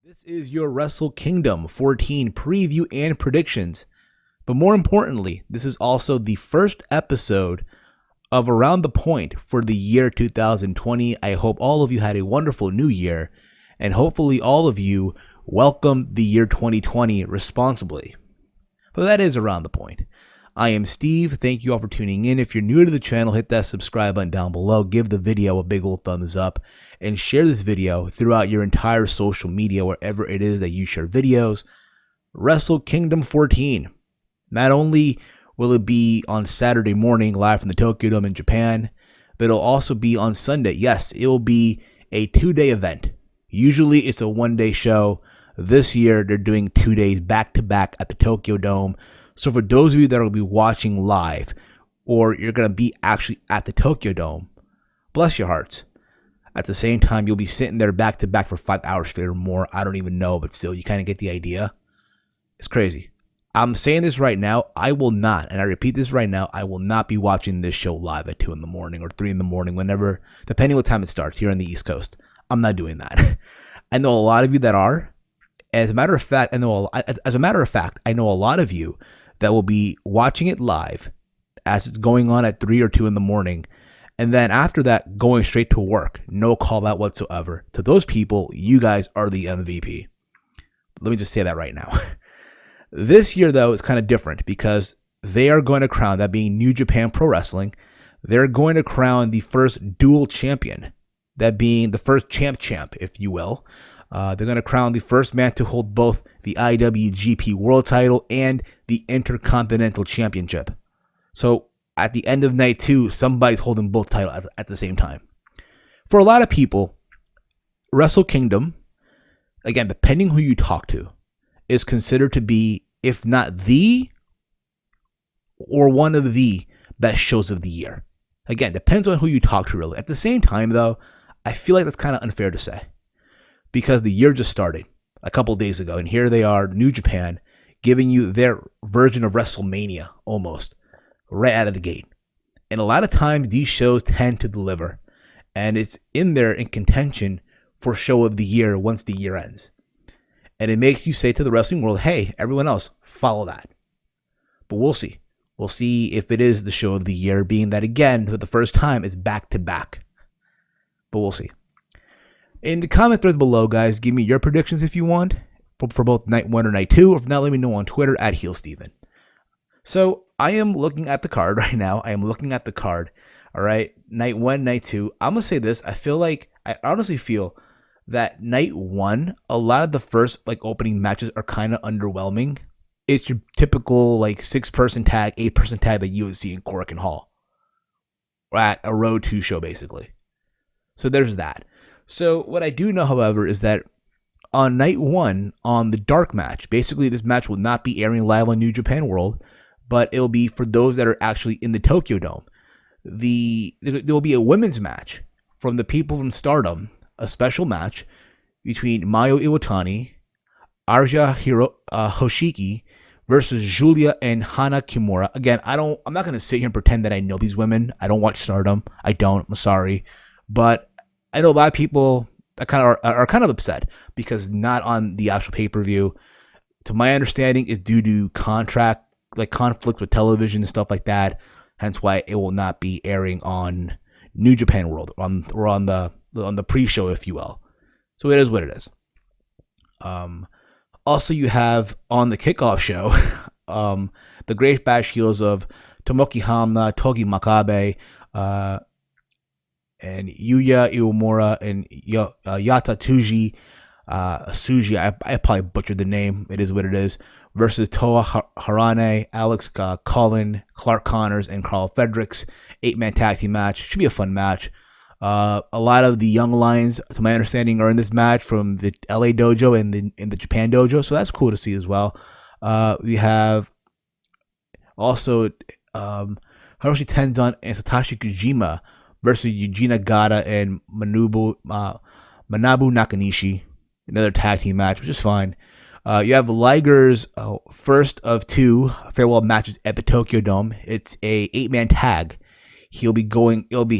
This is your Wrestle Kingdom 14 preview and predictions. But more importantly, this is also the first episode of Around the Point for the year 2020. I hope all of you had a wonderful new year, and hopefully all of you welcomed the year 2020 responsibly. But that is Around the Point. I am Steve. Thank you all for tuning in. If you're new to the channel, hit that subscribe button down below. Give the video a big old thumbs up and share this video throughout your entire social media, wherever it is that you share videos. Wrestle Kingdom 14. Not only will it be on Saturday morning live from the Tokyo Dome in Japan, but it'll also be on Sunday. Yes, it will be a 2-day event. Usually it's a 1-day show. This year they're doing 2 days back-to-back at the Tokyo Dome. So for those of you that will be watching live, or you're going to be actually at the Tokyo Dome, bless your hearts. At the same time, you'll be sitting there back-to-back for 5 hours straight or more. I don't even know, but still, you kind of get the idea. It's crazy. I'm saying this right now, I will not, and I repeat this right now, I will not be watching this show live at 2 in the morning or 3 in the morning, whenever, depending what time it starts here on the East Coast. I'm not doing that. I know a lot of you that are. As a matter of fact, I know a lot of you that will be watching it live as it's going on at 3 or 2 in the morning, and then after that, going straight to work. No call out whatsoever. To those people, you guys are the MVP. Let me just say that right now. This year, though, is kind of different because they are going to crown, that being New Japan Pro Wrestling, they're going to crown the first dual champion, that being the first champ, if you will. They're going to crown the first man to hold both the IWGP World Title and the Intercontinental Championship. So at the end of night 2, somebody's holding both titles at the same time. For a lot of people, Wrestle Kingdom, again, depending who you talk to, is considered to be, if not the, or one of the best shows of the year. Again, depends on who you talk to, really. At the same time, though, I feel like that's kind of unfair to say, because the year just started a couple days ago, and here they are, New Japan, giving you their version of WrestleMania, almost, right out of the gate. And a lot of times, these shows tend to deliver, and it's in there in contention for show of the year once the year ends. And it makes you say to the wrestling world, hey, everyone else, follow that. But we'll see. We'll see if it is the show of the year, being that, again, for the first time, it's back-to-back. But we'll see. In the comment thread below, guys, give me your predictions if you want, for both night 1 or night 2, or if not, let me know on Twitter at HeelSteven. So I am looking at the card right now. I am looking at the card. All right, night 1, night 2. I'm gonna say this. I honestly feel that night 1, a lot of the first opening matches are kind of underwhelming. It's your typical 6-person tag, 8-person tag that you would see in Cork and Hall, or at a Road 2 show, basically. So there's that. So what I do know, however, is that on night 1, on the dark match, basically this match will not be airing live on New Japan World, but it'll be for those that are actually in the Tokyo Dome. There will be a women's match from the people from Stardom, a special match between Mayu Iwatani, Arja Hoshiki versus Julia and Hana Kimura. Again, I'm not going to sit here and pretend that I know these women. I don't watch Stardom. I don't. I'm sorry. But I know a lot of people that are kind of upset because not on the actual pay-per-view. To my understanding, is due to contract, conflict with television and stuff like that. Hence why it will not be airing on New Japan World, or on the pre-show, if you will. So it is what it is. Also, you have on the kickoff show, the Great Bash Heels of Tomoki Hamna, Togi Makabe, and Yuya Iwamura and Yata Suji, I probably butchered the name, it is what it is, versus Toa Harane, Alex Cullen, Clark Connors, and Carl Fredericks. 8-man tag team match. Should be a fun match. A lot of the young lions, to my understanding, are in this match from the LA dojo and in the Japan dojo, so that's cool to see as well. We have also Hiroshi Tenzan and Satoshi Kojima versus Yuji Nagata and Manabu Nakanishi. Another tag team match, which is fine. You have Liger's first of 2 farewell matches at the Tokyo Dome. It's a 8-man tag. It'll be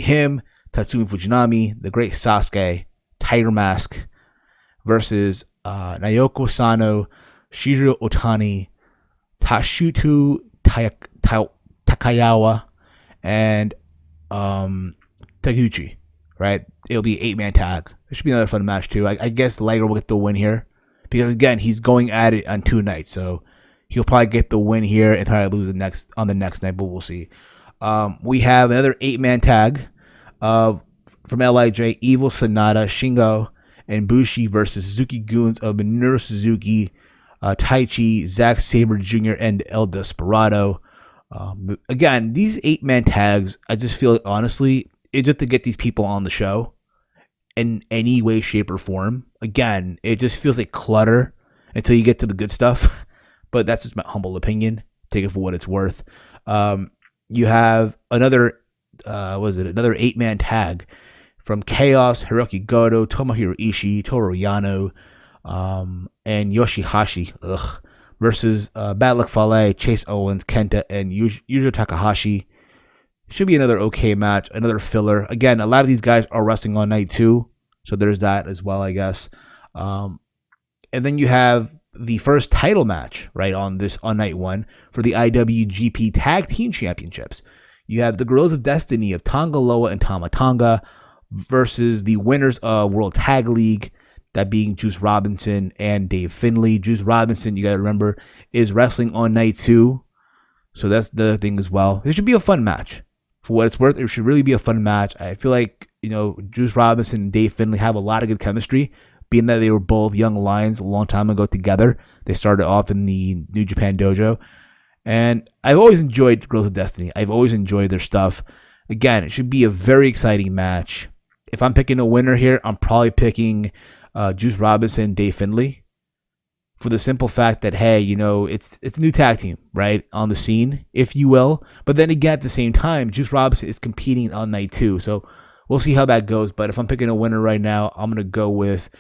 him, Tatsumi Fujinami, the Great Sasuke, Tiger Mask, versus Naoko Sano, Shiro Otani, Tashutu Takayawa, and Taguchi, right? It'll be an 8-man tag. It should be another fun match too. I guess Liger will get the win here because again he's going at it on 2 nights, so he'll probably get the win here and probably lose on the next night, but we'll see. We have another 8-man tag from LIJ: Evil, Sonata, Shingo, and Bushi versus Suzuki Goons of Minoru Suzuki, Taichi, Zack Sabre Jr., and El Desperado. Again, these 8-man tags, I just feel like, honestly, it's just to get these people on the show in any way, shape, or form. Again, it just feels like clutter until you get to the good stuff. But that's just my humble opinion. Take it for what it's worth. You have another, another 8-man tag from Chaos, Hiroki Goto, Tomohiro Ishii, Toru Yano, and Yoshihashi versus Bad Luck Fale, Chase Owens, Kenta, and Yuji Takahashi. Should be another okay match, another filler. Again, a lot of these guys are wrestling on night 2, so there's that as well, I guess. And then you have the first title match, right, on night 1 for the IWGP Tag Team Championships. You have the Guerrillas of Destiny of Tonga Loa and Tama Tonga versus the winners of World Tag League, that being Juice Robinson and Dave Finlay. Juice Robinson, you got to remember, is wrestling on night 2, so that's the thing as well. This should be a fun match. For what it's worth, it should really be a fun match. I feel like, Juice Robinson and Dave Finlay have a lot of good chemistry, being that they were both young lions a long time ago together. They started off in the New Japan Dojo. And I've always enjoyed the Girls of Destiny. I've always enjoyed their stuff. Again, it should be a very exciting match. If I'm picking a winner here, I'm probably picking Juice Robinson and Dave Finlay, for the simple fact that, hey, it's a new tag team, right, on the scene, if you will. But then again, at the same time, Juice Robinson is competing on night 2, so we'll see how that goes. But if I'm picking a winner right now, I'm going to go with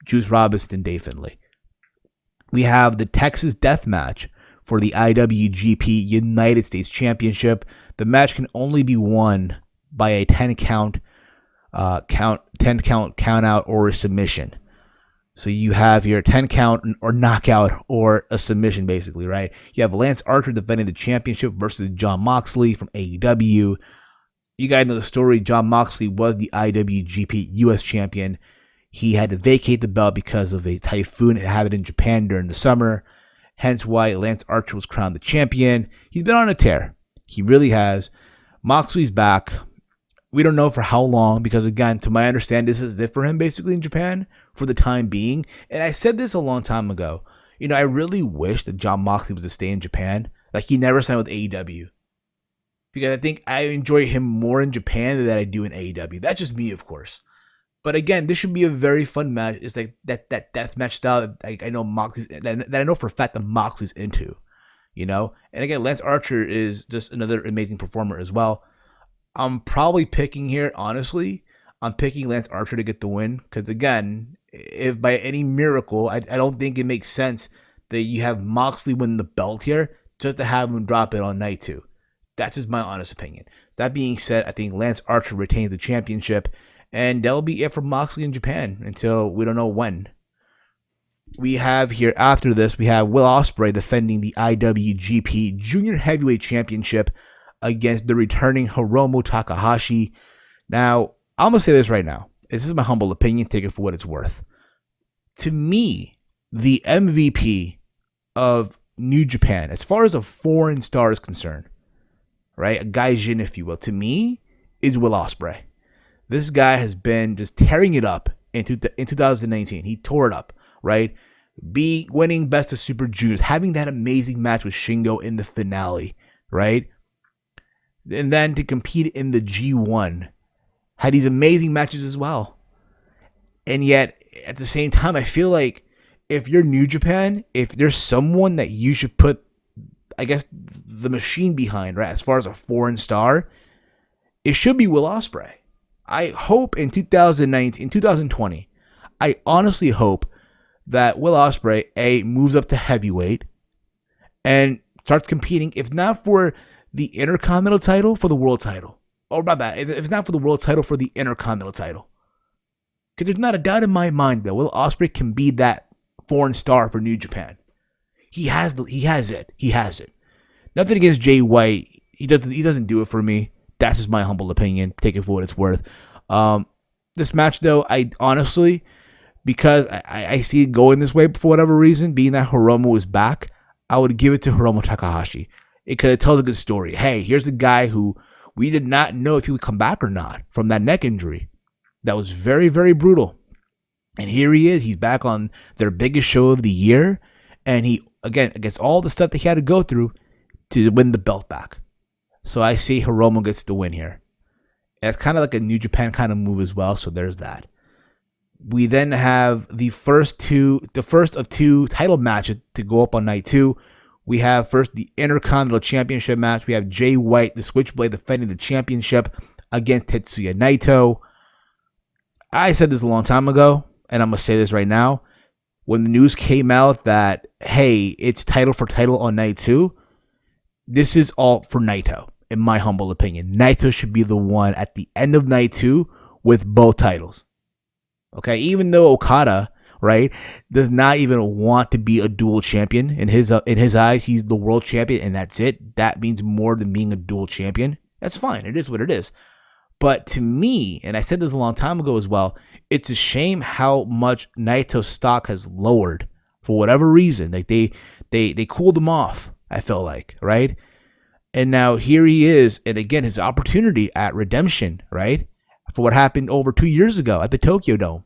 Juice Robinson and Dave Finlay. We have the Texas Death Match for the IWGP United States Championship. The match can only be won by a 10 count out or a submission. So you have your 10 count or knockout or a submission, basically, right? You have Lance Archer defending the championship versus Jon Moxley from AEW. You guys know the story. Jon Moxley was the IWGP US champion. He had to vacate the belt because of a typhoon that happened in Japan during the summer. Hence why Lance Archer was crowned the champion. He's been on a tear. He really has. Moxley's back. We don't know for how long because, again, to my understanding, this is it for him basically in Japan for the time being. And I said this a long time ago. I really wish that Jon Moxley was to stay in Japan. Like, he never signed with AEW. Because I think I enjoy him more in Japan than I do in AEW. That's just me, of course. But again, this should be a very fun match. It's like that death match style that I know Moxley's, that I know for a fact that Moxley's into. And again, Lance Archer is just another amazing performer as well. I'm probably picking here, honestly, I'm picking Lance Archer to get the win. Because again, if by any miracle, I don't think it makes sense that you have Moxley win the belt here just to have him drop it on night 2. That's just my honest opinion. That being said, I think Lance Archer retains the championship. And that'll be it for Moxley in Japan until we don't know when. We have here, after this, we have Will Ospreay defending the IWGP Junior Heavyweight Championship against the returning Hiromu Takahashi. Now, I'm going to say this right now. This is my humble opinion. Take it for what it's worth. To me, the MVP of New Japan, as far as a foreign star is concerned, right, a gaijin, if you will, to me, is Will Ospreay. This guy has been just tearing it up in 2019. He tore it up, right? Winning Best of Super Juniors, having that amazing match with Shingo in the finale, right? And then to compete in the G1, had these amazing matches as well. And yet, at the same time, I feel like if you're New Japan, if there's someone that you should put, I guess, the machine behind, right, as far as a foreign star, it should be Will Ospreay. I hope in 2020, I honestly hope that Will Ospreay, moves up to heavyweight and starts competing, if not for the Intercontinental title, for the world title. Oh, my bad. If it's not for the world title, for the Intercontinental title. Because there's not a doubt in my mind that Will Ospreay can be that foreign star for New Japan. He has it. Nothing against Jay White. He doesn't do it for me. That's just my humble opinion. Take it for what it's worth. This match, though, I honestly, because I see it going this way for whatever reason, being that Hiromu is back, I would give it to Hiromu Takahashi. It tells a good story. Hey, here's a guy who we did not know if he would come back or not from that neck injury. That was very, very brutal. And here he is. He's back on their biggest show of the year. And he, again, against all the stuff that he had to go through to win the belt back. So I see Hiromu gets the win here. That's kind of like a New Japan kind of move as well. So there's that. We then have the first of two title matches to go up on night 2. We have first the Intercontinental Championship match. We have Jay White, the Switchblade, defending the championship against Tetsuya Naito. I said this a long time ago, and I'm going to say this right now. When the news came out that, hey, it's title for title on night 2, this is all for Naito, in my humble opinion. Naito should be the one at the end of night 2 with both titles. Okay, even though Okada, right, does not even want to be a dual champion. In his eyes, he's the world champion, and that's it. That means more than being a dual champion. That's fine. It is what it is. But to me, and I said this a long time ago as well, it's a shame how much Naito's stock has lowered for whatever reason. Like they cooled him off, I felt like, right? And now here he is, and again, his opportunity at redemption, right? For what happened over 2 years ago at the Tokyo Dome.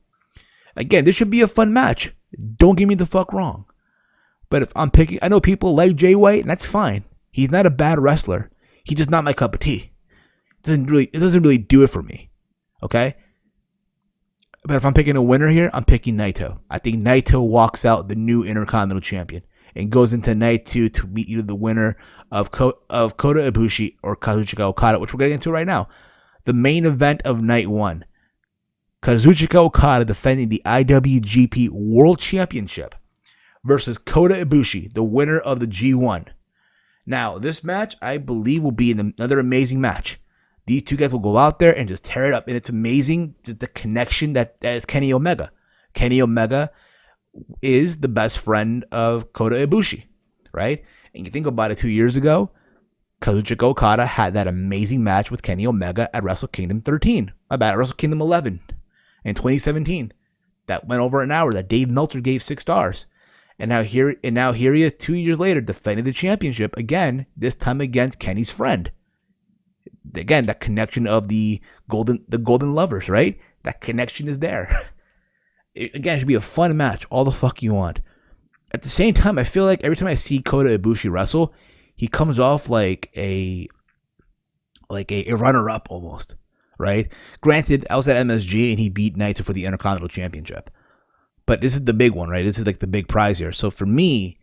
Again, this should be a fun match. Don't get me the fuck wrong. But if I'm picking, I know people like Jay White, and that's fine. He's not a bad wrestler. He's just not my cup of tea. It doesn't really do it for me. Okay? But if I'm picking a winner here, I'm picking Naito. I think Naito walks out the new Intercontinental Champion and goes into night 2 to meet either the winner of Kota Ibushi or Kazuchika Okada, which we're getting into right now. The main event of night 1. Kazuchika Okada defending the IWGP World Championship versus Kota Ibushi, the winner of the G1. Now, this match, I believe, will be another amazing match. These two guys will go out there and just tear it up. And it's amazing just the connection that is Kenny Omega. Kenny Omega is the best friend of Kota Ibushi, right? And you think about it, 2 years ago, Kazuchika Okada had that amazing match with Kenny Omega at Wrestle Kingdom 13. At Wrestle Kingdom 11 in 2017. That went over an hour that Dave Meltzer gave 6 stars. And now here he is 2 years later defending the championship again, this time against Kenny's friend. Again, that connection of the golden lovers, right? That connection is there. It should be a fun match, all the fuck you want. At the same time, I feel like every time I see Kota Ibushi wrestle, he comes off like a runner-up almost, right? Granted, I was at MSG and he beat Naito for the Intercontinental Championship. But this is the big one, right? This is like the big prize here. So for me,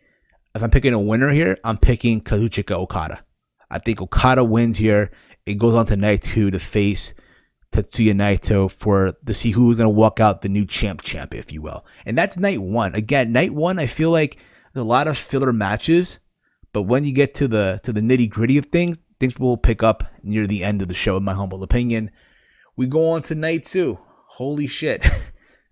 if I'm picking a winner here, I'm picking Kazuchika Okada. I think Okada wins here. It goes on to night 2 to face Tetsuya Naito to see who's going to walk out the new champ, if you will. And that's night 1. Again, night 1, I feel like there's a lot of filler matches. But when you get to the nitty-gritty of things will pick up near the end of the show, in my humble opinion. We go on to night 2. Holy shit.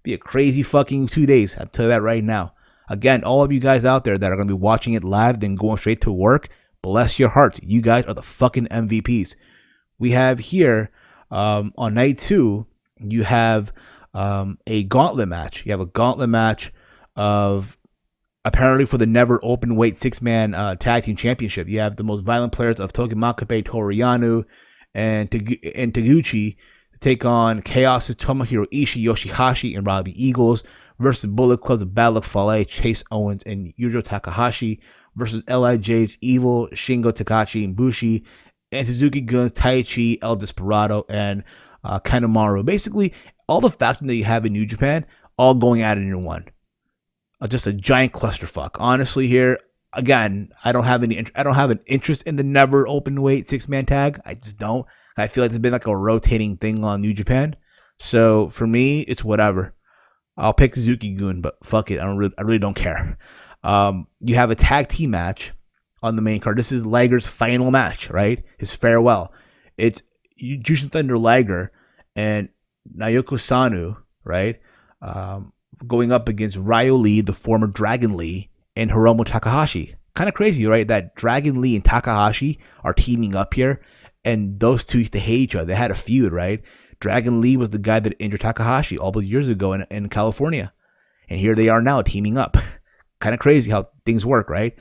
Be a crazy fucking 2 days. I'll tell you that right now. Again, all of you guys out there that are going to be watching it live, then going straight to work, bless your hearts. You guys are the fucking MVPs. We have here, on night 2, you have a gauntlet match. You have a gauntlet match of, apparently for the never open weight 6-man tag team championship. You have the most violent players of Togi Makabe, Toru Yano, and Taguchi take on Chaos' Tomohiro Ishii, Yoshihashi, and Robbie Eagles versus Bullet Club's Battle of Fale, Chase Owens, and Yujiro Takahashi versus LIJ's Evil, Shingo Takagi, and Bushi, and Suzuki Gun's Taichi, El Desperado, and Kanemaru. Basically, all the factions that you have in New Japan, all going at it in one. Just a giant clusterfuck. Honestly, here again, I don't have an interest in the never open weight 6-man tag. I just don't. I feel like it's been like a rotating thing on New Japan. So for me, it's whatever. I'll pick Suzuki Gun, but fuck it, I really don't care. You have a tag team match on the main card. This is Liger's final match, right? His farewell. It's Jushin Thunder Liger and Naoko Sano, right? going up against Ryo Lee, the former Dragon Lee, and Hiromu Takahashi. Kind of crazy, right? That Dragon Lee and Takahashi are teaming up here, and those two used to hate each other. They had a feud, right? Dragon Lee was the guy that injured Takahashi all those years ago in California, and here they are now teaming up. Kind of crazy how things work, right?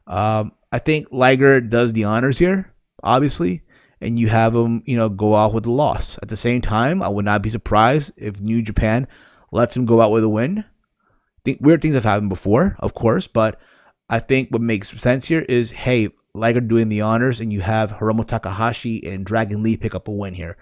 I think Liger does the honors here, obviously, and you have him, go out with a loss. At the same time, I would not be surprised if New Japan lets him go out with a win. Weird things have happened before, of course, but I think what makes sense here is, hey, Liger doing the honors, and you have Hiromu Takahashi and Dragon Lee pick up a win here.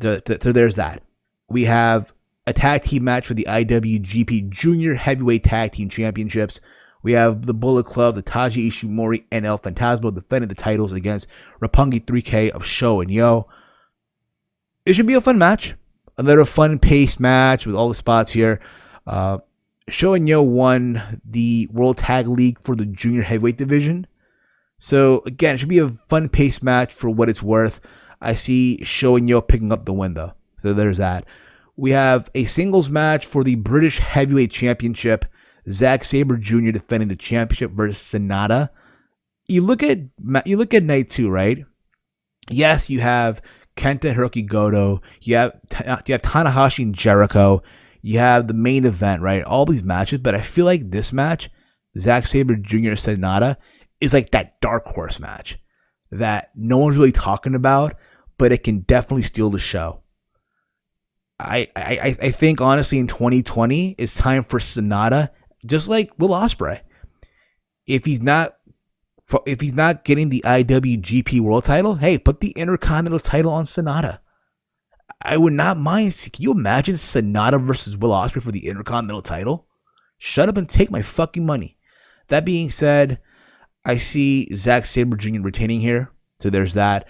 So there's that. We have a tag team match for the IWGP Junior Heavyweight Tag Team Championships. We have the Bullet Club, the Taiji Ishimori, and El Phantasmo defending the titles against Roppongi 3K of Sho and Yo. It should be a fun match. Another fun-paced match with all the spots here. Sho and Yo won the World Tag League for the Junior Heavyweight Division. So, again, it should be a fun-paced match for what it's worth. I see Sho and Yo picking up the win, though. So there's that. We have a singles match for the British Heavyweight Championship. Zack Sabre Jr. defending the championship versus Sonata. You look at night 2, right? Yes, you have Kenta and Hiroki Goto. You have Tanahashi and Jericho. You have the main event, right? All these matches, but I feel like this match, Zack Sabre Jr. and Sonata, is like that dark horse match that no one's really talking about, but it can definitely steal the show. I think honestly in 2020 it's time for Sonata, just like Will Ospreay. If he's not getting the IWGP World Title, hey, put the Intercontinental title on Sonata. I would not mind. Can you imagine Sonata versus Will Ospreay for the Intercontinental title? Shut up and take my fucking money. That being said, I see Zack Sabre Jr. retaining here, so there's that.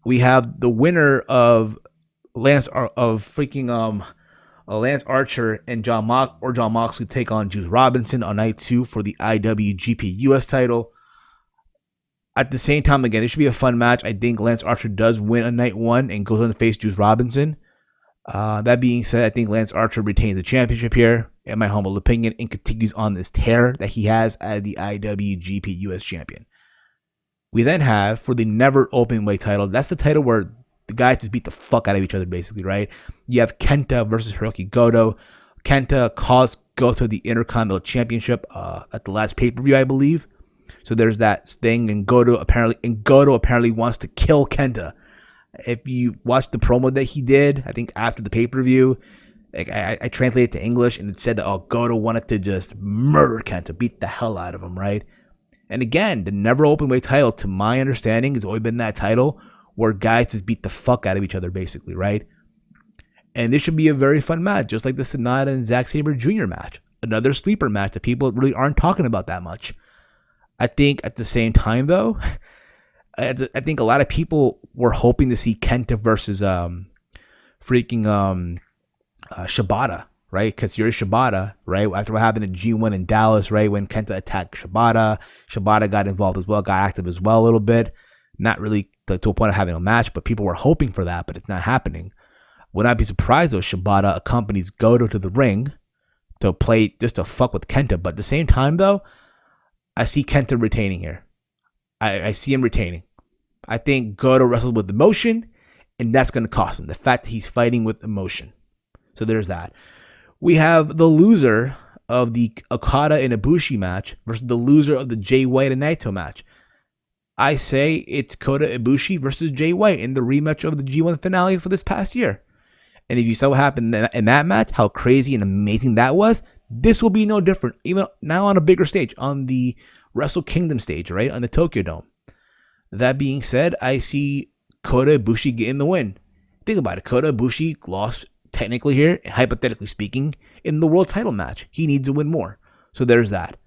We have the winner of Lance Archer and John Moxley take on Juice Robinson on night 2 for the IWGP US title. At the same time, again, this should be a fun match. I think Lance Archer does win on night 1 and goes on to face Juice Robinson. That being said, I think Lance Archer retains the championship here, in my humble opinion, and continues on this tear that he has as the IWGP US champion. We then have, for the Never Openweight title, that's the title where the guys just beat the fuck out of each other, basically, right? You have Kenta versus Hiroki Goto. Kenta cost Goto the Intercontinental Championship at the last pay-per-view, I believe. So there's that thing, and Goto apparently wants to kill Kenta. If you watch the promo that he did, I think after the pay-per-view, I translated it to English, and it said that Goto wanted to just murder Kenta, beat the hell out of him, right? And again, the Never Openweight title, to my understanding, has always been that title where guys just beat the fuck out of each other, basically, right? And this should be a very fun match, just like the Sonata and Zack Sabre Jr. match. Another sleeper match that people really aren't talking about that much. I think at the same time, though, I think a lot of people were hoping to see Kenta versus Shibata, right? Katsuyori Shibata, right? After what happened in G1 in Dallas, right? When Kenta attacked Shibata got involved as well, got active as well a little bit. Not really to a point of having a match, but people were hoping for that, but it's not happening. Would not be surprised though Shibata accompanies Goto to the ring to play, just to fuck with Kenta. But at the same time though, I see Kenta retaining here. I see him retaining. I think Goto wrestles with emotion, and that's going to cost him. The fact that he's fighting with emotion. So there's that. We have the loser of the Okada and Ibushi match versus the loser of the Jay White and Naito match. I say it's Kota Ibushi versus Jay White in the rematch of the G1 finale for this past year. And if you saw what happened in that match, how crazy and amazing that was, this will be no different. Even now on a bigger stage, on the Wrestle Kingdom stage, right? On the Tokyo Dome. That being said, I see Kota Ibushi getting the win. Think about it. Kota Ibushi lost technically here, hypothetically speaking, in the world title match. He needs to win more. So there's that.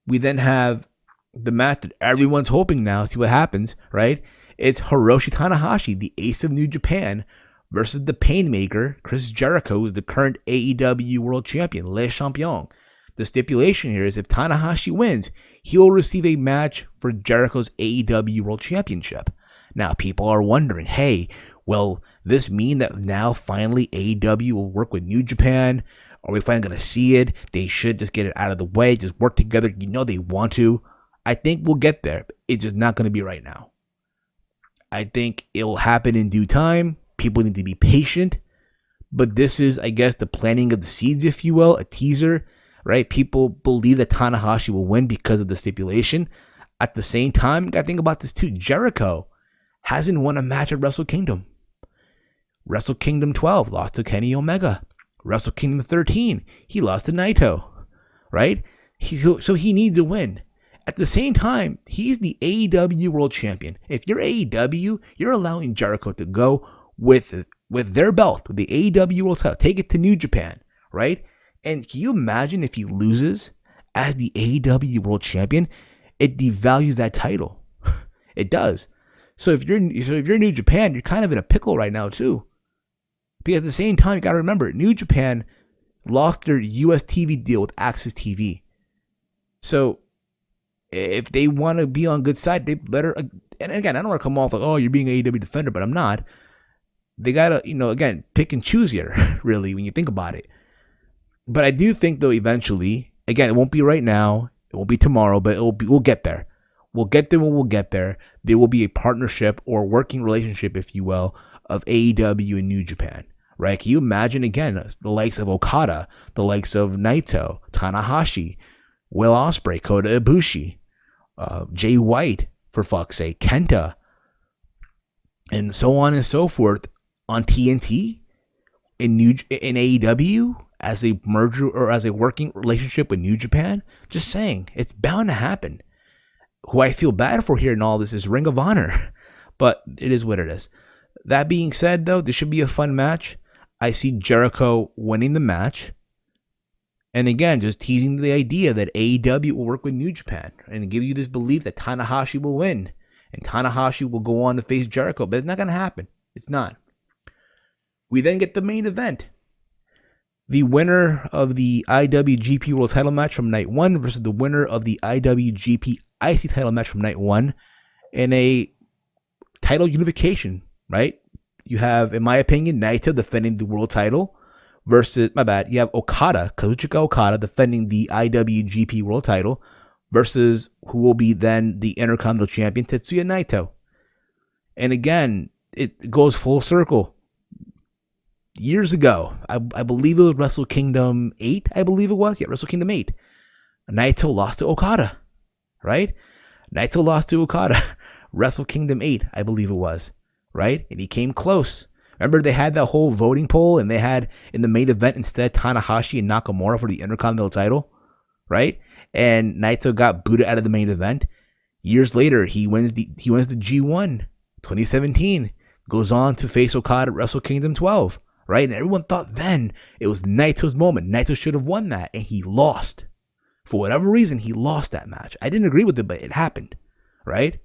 We then have the match that everyone's hoping now, see what happens, right? It's Hiroshi Tanahashi, the ace of New Japan, versus the Painmaker, Chris Jericho, who's the current AEW World Champion, Le Champion. The stipulation here is if Tanahashi wins, he will receive a match for Jericho's AEW World Championship. Now, people are wondering, hey, Will this mean that now finally AEW will work with New Japan? Are we finally going to see it? They should just get it out of the way, just work together. You know they want to. I think we'll get there. It's just not going to be right now. I think it'll happen in due time. People need to be patient. But this is, I guess, the planting of the seeds, if you will, a teaser, right? People believe that Tanahashi will win because of the stipulation. At the same time, you got to think about this too. Jericho hasn't won a match at Wrestle Kingdom. Wrestle Kingdom 12 lost to Kenny Omega. Wrestle Kingdom 13, he lost to Naito, right? So he needs a win. At the same time, he's the AEW World Champion. If you're AEW, you're allowing Jericho to go with their belt, with the AEW World title, take it to New Japan, right? And can you imagine if he loses as the AEW World Champion? It devalues that title. It does. So if you're New Japan, you're kind of in a pickle right now too. Because at the same time, you got to remember, New Japan lost their US TV deal with Access TV. So if they want to be on good side, they better. And again, I don't want to come off like, oh, you're being an AEW defender, but I'm not. They got to, again, pick and choose here, really, when you think about it. But I do think, though, eventually, again, it won't be right now. It won't be tomorrow, but we'll get there. We'll get there when we'll get there. There will be a partnership or working relationship, if you will, of AEW and New Japan, right? Can you imagine, again, the likes of Okada, the likes of Naito, Tanahashi, Will Ospreay, Kota Ibushi, Jay White, for fuck's sake, Kenta, and so on and so forth on TNT, in AEW, as a merger or as a working relationship with New Japan? Just saying, it's bound to happen. Who I feel bad for here in all this is Ring of Honor, but it is what it is. That being said, though, this should be a fun match. I see Jericho winning the match. And again, just teasing the idea that AEW will work with New Japan and give you this belief that Tanahashi will win and Tanahashi will go on to face Jericho. But it's not going to happen. It's not. We then get the main event. The winner of the IWGP World Title match from night 1 versus the winner of the IWGP IC title match from night 1 in a title unification, right? You have, in my opinion, Naito defending the world title versus, you have Kazuchika Okada defending the IWGP World Title versus who will be then the Intercontinental Champion, Tetsuya Naito. And again, it goes full circle. Years ago, I believe it was Wrestle Kingdom 8, Wrestle Kingdom 8. Naito lost to Okada, right? Naito lost to Okada. Wrestle Kingdom 8, I believe it was, right? And he came close. Remember, they had that whole voting poll, and they had in the main event instead Tanahashi and Nakamura for the Intercontinental title, right? And Naito got booted out of the main event. Years later, he wins the G1, 2017. Goes on to face Okada at Wrestle Kingdom 12, right? And everyone thought then it was Naito's moment. Naito should have won that, and he lost. For whatever reason, he lost that match. I didn't agree with it, but it happened, right?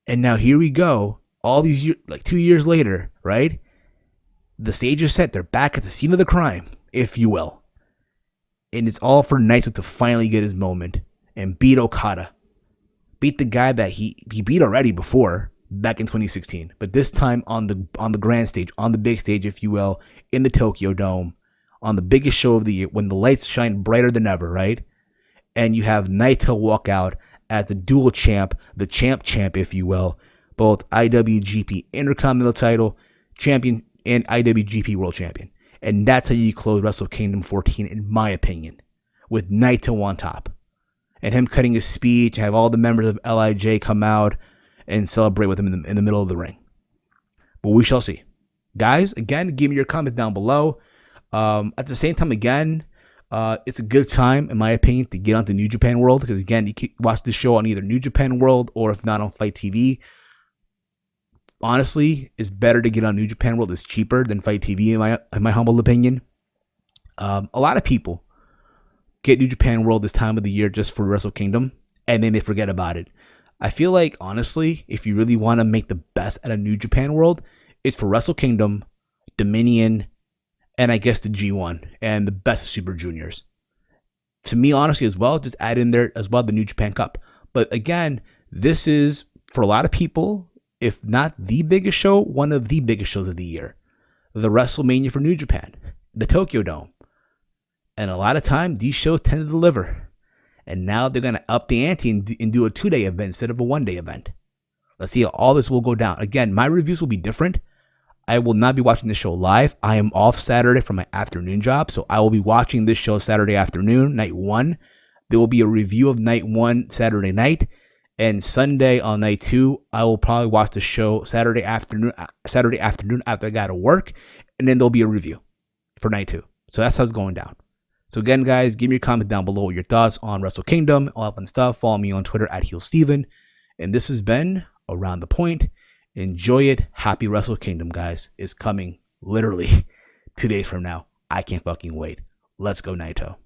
And now here we go. All these years, like 2 years later, right? The stage is set. They're back at the scene of the crime, if you will. And it's all for Naito to finally get his moment and beat Okada. Beat the guy that he beat already before, back in 2016. But this time on the grand stage, on the big stage, if you will, in the Tokyo Dome, on the biggest show of the year, when the lights shine brighter than ever, right? And you have Naito walk out as the dual champ, the champ, if you will, both IWGP Intercontinental title champion and IWGP World Champion. And that's how you close Wrestle Kingdom 14, in my opinion, with Naito on top. And him cutting his speech, have all the members of LIJ come out and celebrate with him in the middle of the ring. But we shall see. Guys, again, give me your comments down below. At the same time, again, it's a good time, in my opinion, to get onto New Japan World. Because, again, you can watch this show on either New Japan World or, if not, on Fight TV. Honestly, it's better to get on New Japan World. It's cheaper than Fight TV, in my humble opinion. A lot of people get New Japan World this time of the year just for Wrestle Kingdom, and then they forget about it. I feel like, honestly, if you really want to make the best out of New Japan World, it's for Wrestle Kingdom, Dominion, and I guess the G1, and the best of Super Juniors. To me, honestly, as well, just add in there as well the New Japan Cup. But again, this is, for a lot of people, if not the biggest show, one of the biggest shows of the year. The WrestleMania for New Japan, the Tokyo Dome. And a lot of time, these shows tend to deliver. And now they're going to up the ante and do a 2-day event instead of a 1-day event. Let's see how all this will go down. Again, my reviews will be different. I will not be watching the show live. I am off Saturday from my afternoon job, so I will be watching this show Saturday afternoon, night 1. There will be a review of night 1 Saturday night, and Sunday on night 2, I will probably watch the show Saturday afternoon after I got to work, and then there'll be a review for night 2. So that's how it's going down. So again, guys, give me your comment down below with your thoughts on Wrestle Kingdom, all that fun stuff. Follow me on Twitter at HeelSteven. And this has been Around the Point. Enjoy it. Happy Wrestle Kingdom, guys. It's coming literally 2 days from now. I can't fucking wait. Let's go, Naito.